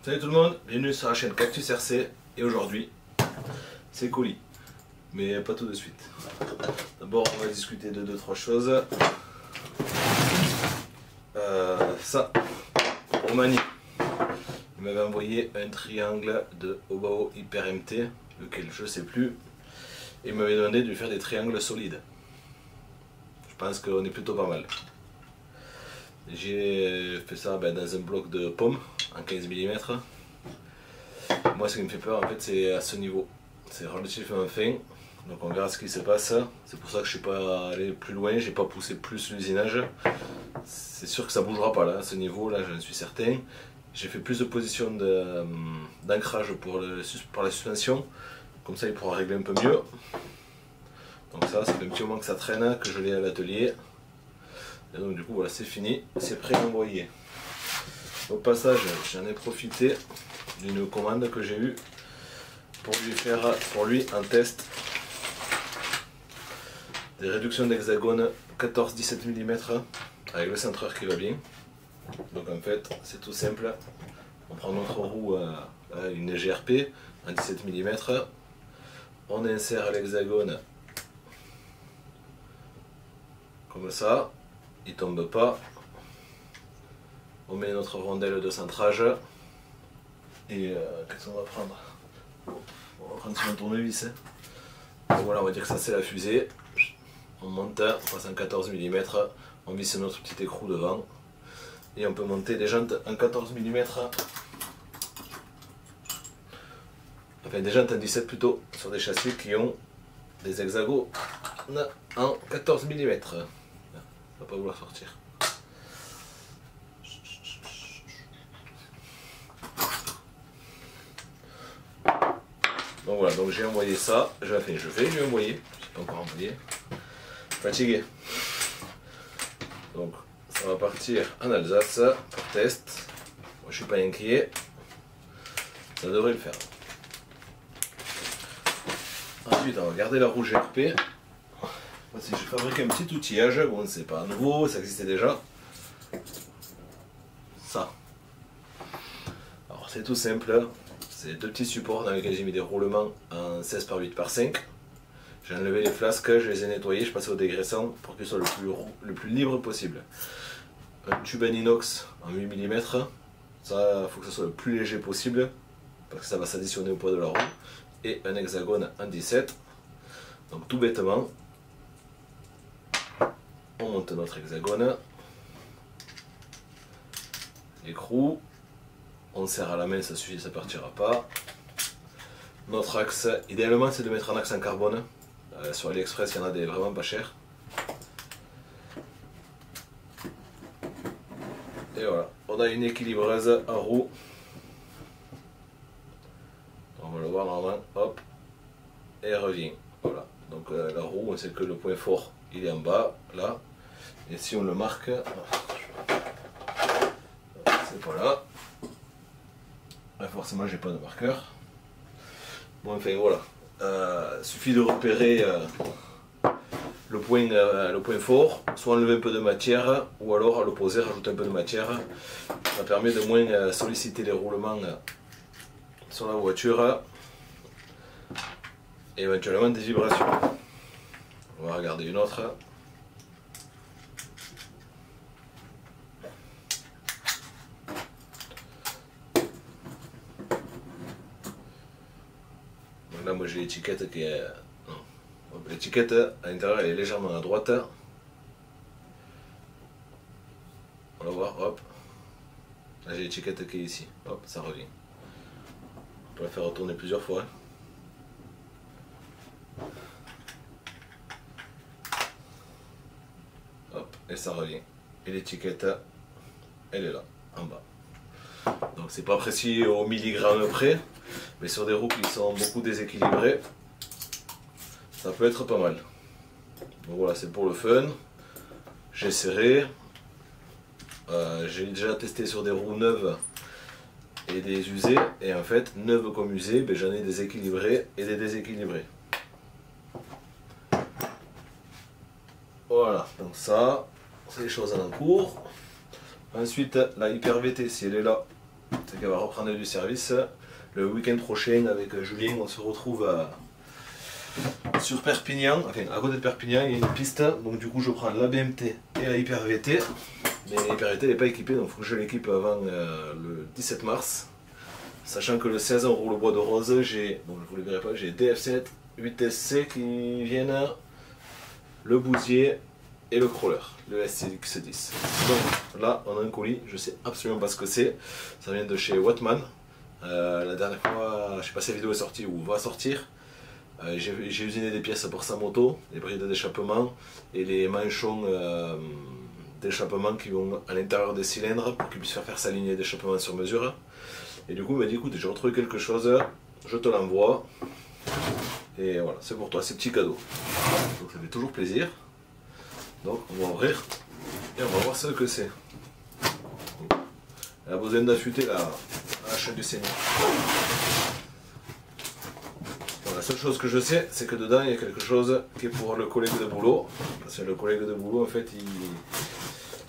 Salut tout le monde, bienvenue sur la chaîne Cactus RC et aujourd'hui c'est colis, mais pas tout de suite. D'abord on va discuter de 2-3 choses. Ça, Romani, il m'avait envoyé un triangle de Obao Hyper MT, lequel je sais plus, et il m'avait demandé de lui faire des triangles solides. Je pense qu'on est plutôt pas mal. J'ai fait ça dans un bloc de pommes en 15 mm. Moi ce qui me fait peur en fait c'est à ce niveau. C'est relativement fin. Donc on verra ce qui se passe. C'est pour ça que je ne suis pas allé plus loin, j'ai pas poussé plus l'usinage. C'est sûr que ça bougera pas là, à ce niveau là j'en suis certain. J'ai fait plus de positions d'ancrage pour la suspension. Comme ça il pourra régler un peu mieux. Donc ça fait un petit moment que ça traîne, que je l'ai à l'atelier. Et donc du coup voilà, c'est fini, c'est prêt à envoyer. Au passage, j'en ai profité d'une commande que j'ai eue pour lui faire un test des réductions d'hexagone 14-17 mm avec le centreur qui va bien. Donc en fait c'est tout simple, on prend notre roue une GRP en 17 mm, on insère l'hexagone comme ça, il tombe pas, on met notre rondelle de centrage et qu'est-ce qu'on va prendre? On va prendre sur un tournevis. Donc voilà, on va dire que ça c'est la fusée. On monte, on passe en 14 mm, on visse notre petit écrou devant et on peut monter des jantes en 14 mm, enfin des jantes en 17 plutôt, sur des châssis qui ont des hexagones en 14 mm. Ça va pas vouloir sortir. Donc voilà, donc j'ai envoyé ça, je vais lui envoyer, je n'ai pas encore envoyé, fatigué. Donc ça va partir en Alsace pour test, moi je suis pas inquiet, ça devrait le faire. Ensuite on va garder la roue GRP. Voici, j'ai fabriqué un petit outillage, bon c'est pas nouveau, ça existait déjà. Ça. Alors c'est tout simple. C'est deux petits supports dans lesquels j'ai mis des roulements en 16 par 8 par 5. J'ai enlevé les flasques, je les ai nettoyés, je passe au dégraissant pour qu'ils soient le plus libre possible. Un tube en inox en 8 mm, ça il faut que ce soit le plus léger possible parce que ça va s'additionner au poids de la roue. Et un hexagone en 17. Donc tout bêtement, on monte notre hexagone, l'écrou. On serre à la main, ça suffit, ça partira pas. Notre axe, idéalement c'est de mettre un axe en carbone. Sur AliExpress, il y en a des vraiment pas chers. Et voilà, on a une équilibreuse en roue. On va le voir normalement, hop, et elle revient. Voilà, donc la roue, on sait que le point fort, il est en bas, là. Et si on le marque, c'est pas là. Forcément j'ai pas de marqueur. Bon enfin voilà, suffit de repérer le point fort, soit enlever un peu de matière ou alors à l'opposé rajouter un peu de matière. Ça permet de moins solliciter les roulements sur la voiture et éventuellement des vibrations. On va regarder une autre. Là moi j'ai l'étiquette qui est... L'étiquette à l'intérieur elle est légèrement à droite. On va voir, hop. Là j'ai l'étiquette qui est ici, hop, ça revient. On peut la faire retourner plusieurs fois. Hop, et ça revient. Et l'étiquette, elle est là, en bas. Donc c'est pas précis au milligramme près, mais sur des roues qui sont beaucoup déséquilibrées, ça peut être pas mal. Donc voilà, c'est pour le fun. J'ai serré. J'ai déjà testé sur des roues neuves et des usées, et en fait, neuves comme usées, ben, j'en ai des équilibrés et des déséquilibrés. Voilà, donc ça, c'est les choses en cours. Ensuite, la Hyper VT, si elle est là, c'est qu'elle va reprendre du service. Le week-end prochain avec Julien, on se retrouve sur Perpignan, enfin à côté de Perpignan, il y a une piste, donc du coup je prends la BMT et la Hyper VT. Mais la Hyper VT n'est pas équipée, donc il faut que je l'équipe avant le 17 mars. Sachant que le 16 on roule au bois de rose, j'ai, bon je vous le verrai pas, j'ai DF7, 8SC qui viennent, le Bousier et le crawler, le SCX10. Donc là on a un colis, je sais absolument pas ce que c'est, ça vient de chez Wattman. La dernière fois, je sais pas si la vidéo est sortie ou va sortir, j'ai usiné des pièces pour sa moto, les brides d'échappement et les manchons d'échappement qui vont à l'intérieur des cylindres pour qu'il puisse faire sa lignée d'échappement sur mesure. Et du coup il m'a dit écoute j'ai retrouvé quelque chose, je te l'envoie. Et voilà, c'est pour toi, c'est petit cadeau. Donc ça fait toujours plaisir. Donc on va ouvrir et on va voir ce que c'est. Elle a besoin d'affûter la chaîne du Seigneur. Bon, la seule chose que je sais, c'est que dedans il y a quelque chose qui est pour le collègue de boulot. Parce que le collègue de boulot en fait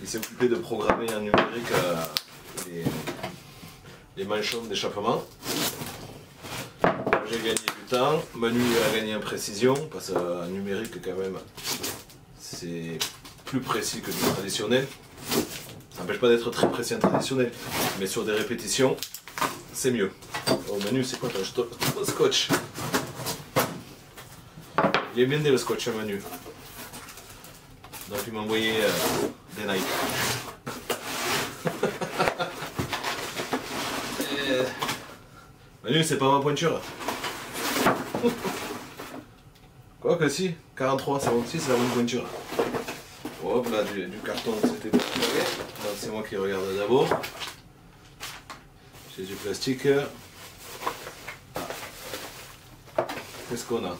il s'est occupé de programmer en numérique les manchons d'échappement. J'ai gagné du temps, Manu a gagné en précision, parce qu'en numérique quand même c'est plus précis que du traditionnel. Ça n'empêche pas d'être très précis en traditionnel, mais sur des répétitions, c'est mieux. Oh Manu, c'est quoi ton scotch? Il est bien né le scotch, Manu. Donc il m'a envoyé des Nike. Manu, c'est pas ma pointure. Quoi que si, 43, c'est bon, si, c'est la bonne pointure. Hop là, du carton, c'était pas carré. Donc c'est moi qui regarde d'abord. J'ai du plastique. Qu'est-ce qu'on a?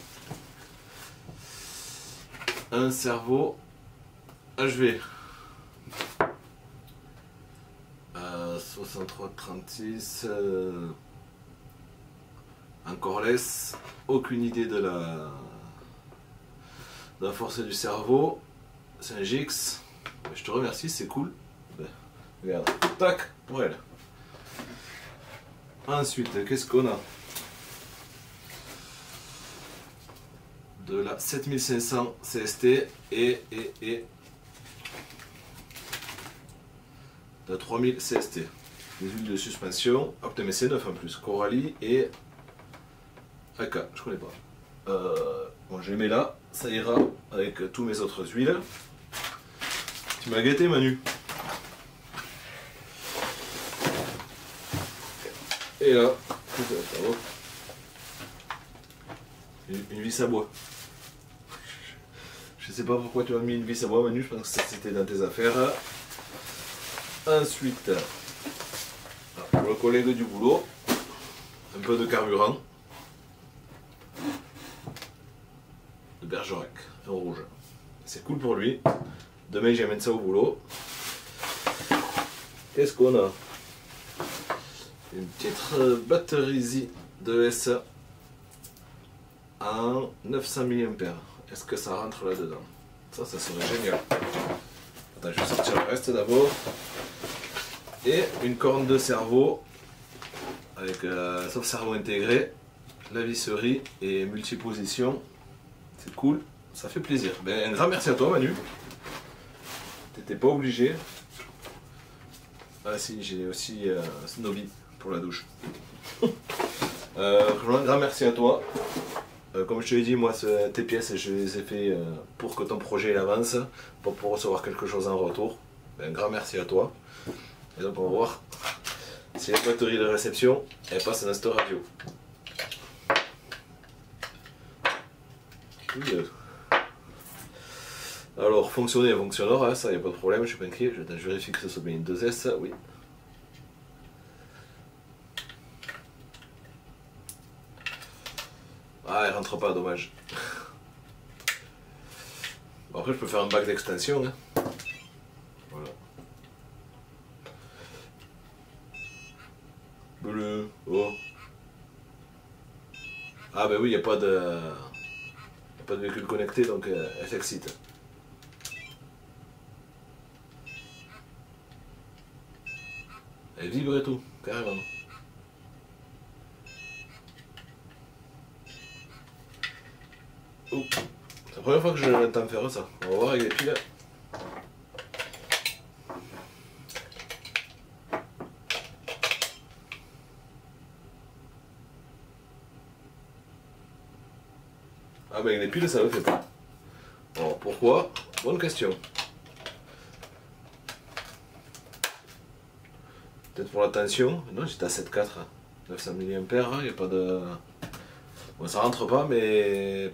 Un cerveau HV. 63-36. Encore laisse. Aucune idée de la force du cerveau. C'est un GX. Je te remercie, c'est cool. Ben, regarde. Tac, pour elle. Ensuite, qu'est-ce qu'on a? De la 7500 CST et de la 3000 CST. Des huiles de suspension. Ah putain, mais c'est neuf en plus. Coralie et AK, je connais pas. Bon, je les mets là, ça ira avec tous mes autres huiles. Tu m'as gâté, Manu. Et là, une vis à bois. Je sais pas pourquoi tu as mis une vis à bois, Manu, je pense que c'était dans tes affaires. Ensuite, pour le collègue du boulot, un peu de carburant. De Bergerac, en rouge. C'est cool pour lui. Demain j'amène ça au boulot. Qu'est-ce qu'on a? Une petite batterie de S en 900 mAh. Est-ce que ça rentre là-dedans? Ça serait génial. Attends, je vais sortir le reste d'abord. Et une corne de cerveau avec sauf cerveau intégré, la visserie et multiposition. C'est cool, ça fait plaisir. Ben, un grand merci à toi, Manu. T'étais pas obligé. Ah si, j'ai aussi Snobby pour la douche. Un grand merci à toi. Comme je te l'ai dit, moi, tes pièces, je les ai fait pour que ton projet avance, pas pour recevoir quelque chose en retour. Ben, un grand merci à toi. Et donc, on va voir si la batterie de réception, elle passe dans cette radio. Alors, fonctionner, elle fonctionnera, ça, il n'y a pas de problème, je suis pas inquiet. Je vérifie que ce soit bien une 2S, oui. Ah, elle rentre pas, dommage. Bon, après, je peux faire un bac d'extension. Hein. Voilà. Bleu, oh. Ah, ben oui, il n'y a pas de véhicule connecté, donc elle s'excite. Elle vibre et tout, carrément. Oh. C'est la première fois que je l'entends faire ça. On va voir avec les piles. Ah mais avec les piles ça le fait pas. Alors pourquoi? Bonne question. Peut-être pour la tension. Non, j'étais à 7,4. 900 mAh, il n'y a pas de... Bon, ça rentre pas, mais...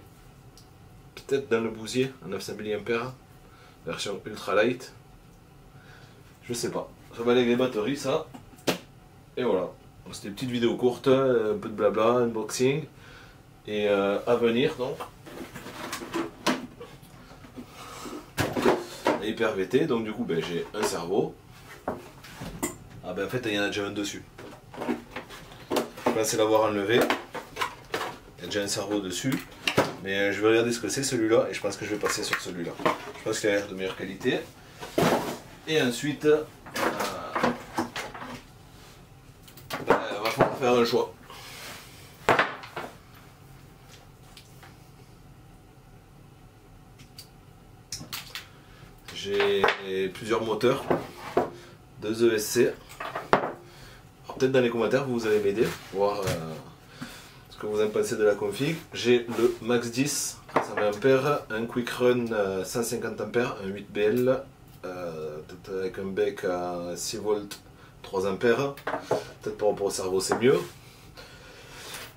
Peut-être dans le bousier, à 900 mAh. Version ultra light. Je sais pas. Ça va avec les batteries, ça. Et voilà. C'était une petite vidéo courte, un peu de blabla, unboxing. Et à venir, donc. Hyper VT, donc du coup, ben, j'ai un cerveau. Ah ben en fait il y en a déjà un dessus. Je pensais l'avoir enlevé. Il y a déjà un cerveau dessus. Mais je vais regarder ce que c'est celui-là et je pense que je vais passer sur celui-là. Je pense qu'il a l'air de meilleure qualité. Et ensuite, on va falloir faire un choix. J'ai plusieurs moteurs, 2 ESC. Peut-être dans les commentaires vous allez m'aider, voir ce que vous en pensez de la config. J'ai le Max 10 120 A, un Quick Run 150 A, un 8BL, avec un bec à 6 volts 3 A. Peut-être par rapport au cerveau c'est mieux.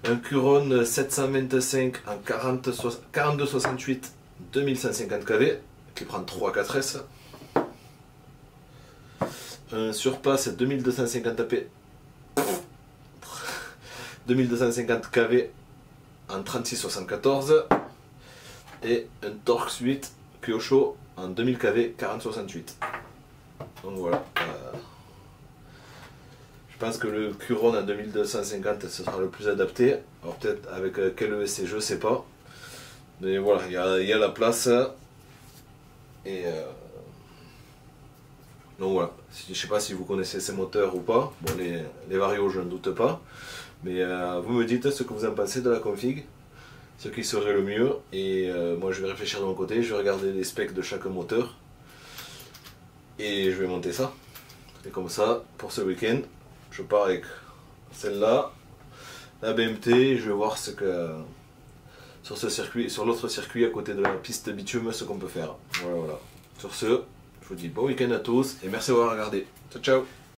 Un Curon 725 en 4268 2150 kV qui prend 3-4S. Un Surpass 2250 AP 2250 kV en 3674 et un Torx 8 Kyosho en 2000 kV 4068. Donc voilà. Je pense que le Curon en 2250 ce sera le plus adapté. Alors peut-être avec quel ESC je sais pas. Mais voilà, il y a la place. Et donc voilà, je ne sais pas si vous connaissez ces moteurs ou pas. Bon, les Vario je ne doute pas. Mais vous me dites ce que vous en pensez de la config, ce qui serait le mieux. Et moi je vais réfléchir de mon côté, je vais regarder les specs de chaque moteur. Et je vais monter ça. Et comme ça, pour ce week-end, je pars avec celle-là, la BMT, je vais voir ce que sur ce circuit, sur l'autre circuit à côté de la piste bitume, ce qu'on peut faire. Voilà, voilà. Sur ce, je vous dis bon week-end à tous et merci d'avoir regardé. Ciao, ciao.